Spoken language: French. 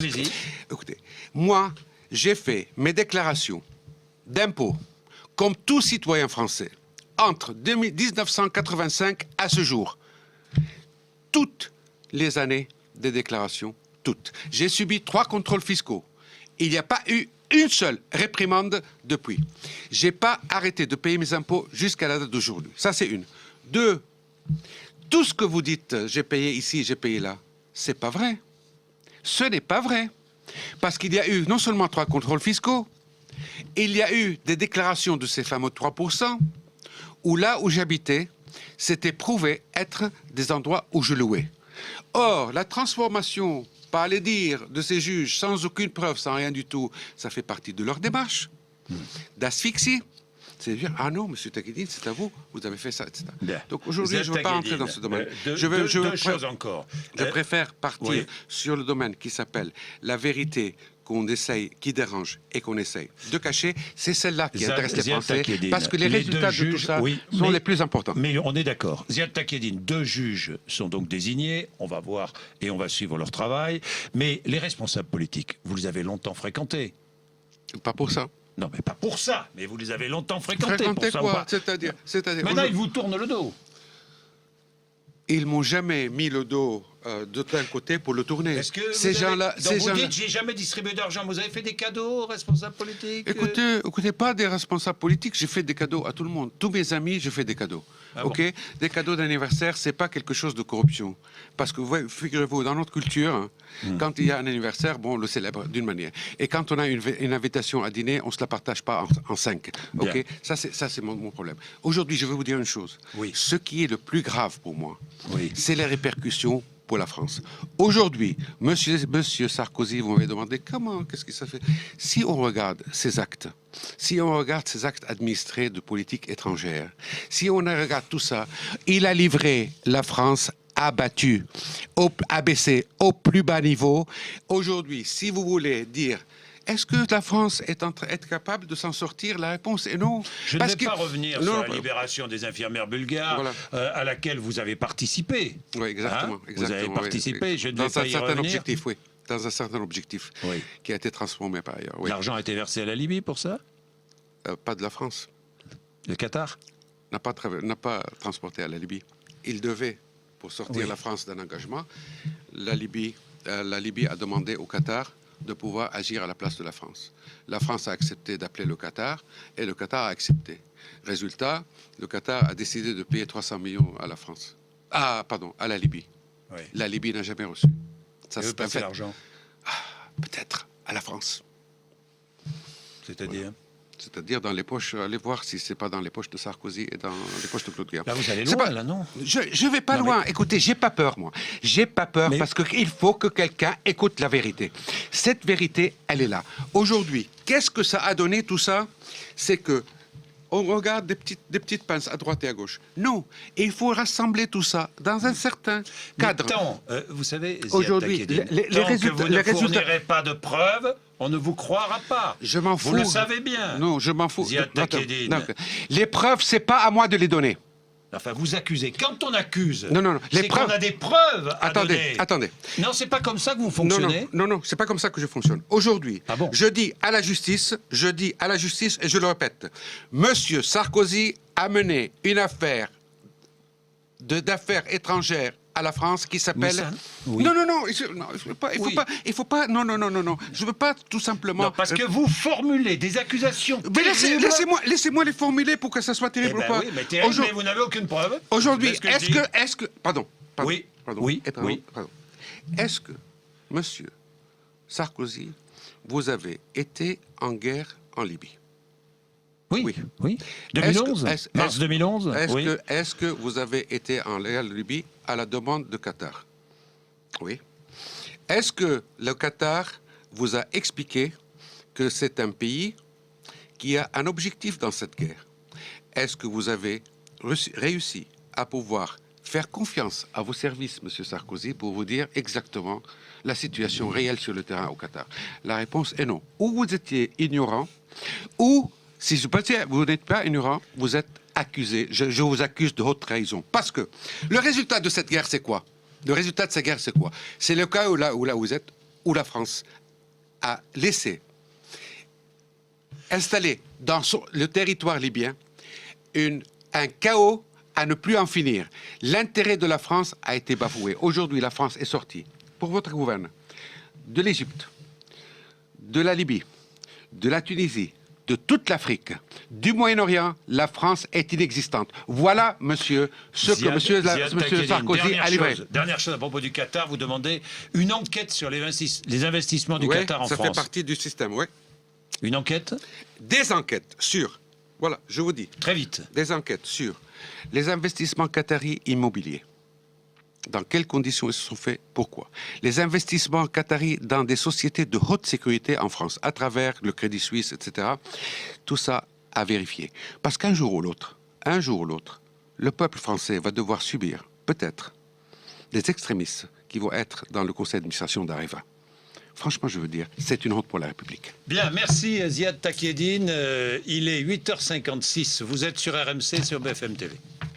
Allez-y. Écoutez, moi, j'ai fait mes déclarations d'impôts, comme tout citoyen français, entre 1985 à ce jour. Toutes les années des déclarations, toutes. J'ai subi 3 contrôles fiscaux. Il n'y a pas eu une seule réprimande depuis. Je n'ai pas arrêté de payer mes impôts jusqu'à la date d'aujourd'hui. Ça, c'est une. 2, tout ce que vous dites, j'ai payé ici, j'ai payé là, c'est pas vrai. Ce n'est pas vrai. Parce qu'il y a eu non seulement 3 contrôles fiscaux, il y a eu des déclarations de ces fameux 3%, où là où j'habitais, c'était prouvé être des endroits où je louais. Or, la transformation, par les dires de ces juges, sans aucune preuve, sans rien du tout, ça fait partie de leur démarche d'asphyxie. C'est dire, ah non, monsieur Takieddine, c'est à vous, vous avez fait ça, etc. Bien. Donc aujourd'hui, je ne veux pas entrer dans ce domaine. Deux choses encore. Je préfère partir oui. sur le domaine qui s'appelle la vérité qu'on essaye, qui dérange et qu'on essaye de cacher. C'est celle-là qui intéresse les Français, parce que les résultats de tout ça sont les plus importants. Mais on est d'accord. Ziad Takieddine, 2 juges sont donc désignés. On va voir et on va suivre leur travail. Mais les responsables politiques, vous les avez longtemps fréquentés. Pas pour ça. Non, mais pas pour ça. Mais vous les avez longtemps fréquentés. Fréquenter pour ça, quoi? C'est-à-dire maintenant, ils vous tournent le dos. Ils m'ont jamais mis le dos d'un côté pour le tourner. Est-ce que ces gens-là, vous dites, j'ai jamais distribué d'argent. Vous avez fait des cadeaux aux responsables politiques? Écoutez, pas des responsables politiques. J'ai fait des cadeaux à tout le monde. Tous mes amis, j'ai fait des cadeaux. Ah ok, bon. Des cadeaux d'anniversaire, c'est pas quelque chose de corruption. Parce que figurez-vous, dans notre culture, hein, quand il y a un anniversaire, bon, on le célèbre d'une manière. Et quand on a une invitation à dîner, on se la partage pas en 5. Bien. Ok, ça c'est mon problème. Aujourd'hui, je vais vous dire une chose. Oui. Ce qui est le plus grave pour moi, Oui. c'est les répercussions pour la France. Aujourd'hui, monsieur Sarkozy, vous m'avez demandé comment, qu'est-ce que ça fait? Si on regarde ces actes, si on regarde ces actes administrés de politique étrangère, si on regarde tout ça, il a livré la France abattue, abaissée au plus bas niveau. Aujourd'hui, si vous voulez dire est-ce que la France est capable de s'en sortir? La réponse est non. Je ne vais pas revenir sur la libération des infirmières bulgares, voilà. À laquelle vous avez participé. Oui, exactement. Hein, vous avez participé, oui. Je ne vais pas y revenir. Objectif, oui. Dans un certain objectif oui. qui a été transformé par ailleurs. Oui. L'argent a été versé à la Libye pour ça? Pas de la France. Le Qatar? N'a pas transporté à la Libye. Il devait, pour sortir la France d'un engagement, la Libye a demandé au Qatar de pouvoir agir à la place de la France. La France a accepté d'appeler le Qatar et le Qatar a accepté. Résultat, le Qatar a décidé de payer 300 millions à la France. Ah, pardon, à la Libye. Oui. La Libye n'a jamais reçu. Ça, c'est pas fait l'argent. Peut-être à la France. C'est-à-dire voilà. C'est-à-dire dans les poches, allez voir si c'est pas dans les poches de Sarkozy et dans les poches de Claude Guéant. Là, vous allez loin, là, non? Je vais pas loin. Mais... Écoutez, j'ai pas peur, moi. J'ai pas peur parce qu'il faut que quelqu'un écoute la vérité. Cette vérité, elle est là. Aujourd'hui, qu'est-ce que ça a donné tout ça? C'est que on regarde des petites pinces à droite et à gauche. Non, il faut rassembler tout ça dans un certain cadre. Mais tant, vous savez, aujourd'hui, les résultats, que vous ne fournirez pas de preuves, on ne vous croira pas. Je m'en fous. Vous le savez bien. Non, je m'en fous. Ziad Takieddine. Les preuves, c'est pas à moi de les donner. Enfin, vous accusez. Quand on accuse, non. C'est qu'on a des preuves à donner. Attendez. Non, c'est pas comme ça que vous fonctionnez. Non, c'est pas comme ça que je fonctionne. Aujourd'hui, bon je dis à la justice, et je le répète, Monsieur Sarkozy a mené une affaire d'affaires étrangères à la France qui s'appelle... Oui. Non, il faut pas, non, je veux pas tout simplement... Non, parce que vous formulez des accusations terribles. Laissez-moi les formuler pour que ça soit terrible ou pas. Oui, mais terrible, mais vous n'avez aucune preuve. Aujourd'hui, est-ce que... Pardon. Oui. Est-ce que, monsieur Sarkozy, vous avez été en guerre en Libye? Oui. 2011. Mars 2011. Est-ce que vous avez été en Libye à la demande de Qatar? Oui. Est-ce que le Qatar vous a expliqué que c'est un pays qui a un objectif dans cette guerre? Est-ce que vous avez réussi à pouvoir faire confiance à vos services, monsieur Sarkozy, pour vous dire exactement la situation réelle sur le terrain au Qatar? La réponse est non. Ou vous étiez ignorant, ou si vous n'êtes pas ignorant, vous êtes accusé. Je vous accuse de haute trahison. Parce que le résultat de cette guerre, c'est quoi? Le résultat de cette guerre, c'est quoi? C'est le cas où là vous êtes, où la France a laissé installer dans le territoire libyen un chaos à ne plus en finir. L'intérêt de la France a été bafoué. Aujourd'hui, la France est sortie, pour votre gouverne, de l'Égypte, de la Libye, de la Tunisie, de toute l'Afrique, du Moyen-Orient. La France est inexistante. Voilà, monsieur, ce que monsieur Sarkozy a livré. Dernière chose à propos du Qatar, vous demandez une enquête sur les investissements du Qatar en France. Ça fait partie du système, oui. Une enquête? Des enquêtes sur, voilà, je vous dis. Très vite. Des enquêtes sur les investissements qataris immobiliers. Dans quelles conditions ils se sont faits? Pourquoi? Les investissements qataris dans des sociétés de haute sécurité en France, à travers le Crédit Suisse, etc. Tout ça à vérifier. Parce qu'un jour ou l'autre, le peuple français va devoir subir, peut-être, des extrémistes qui vont être dans le conseil d'administration d'Areva. Franchement, je veux dire, c'est une honte pour la République. Bien, merci Ziad Takieddine. Il est 8h56. Vous êtes sur RMC, sur BFM TV.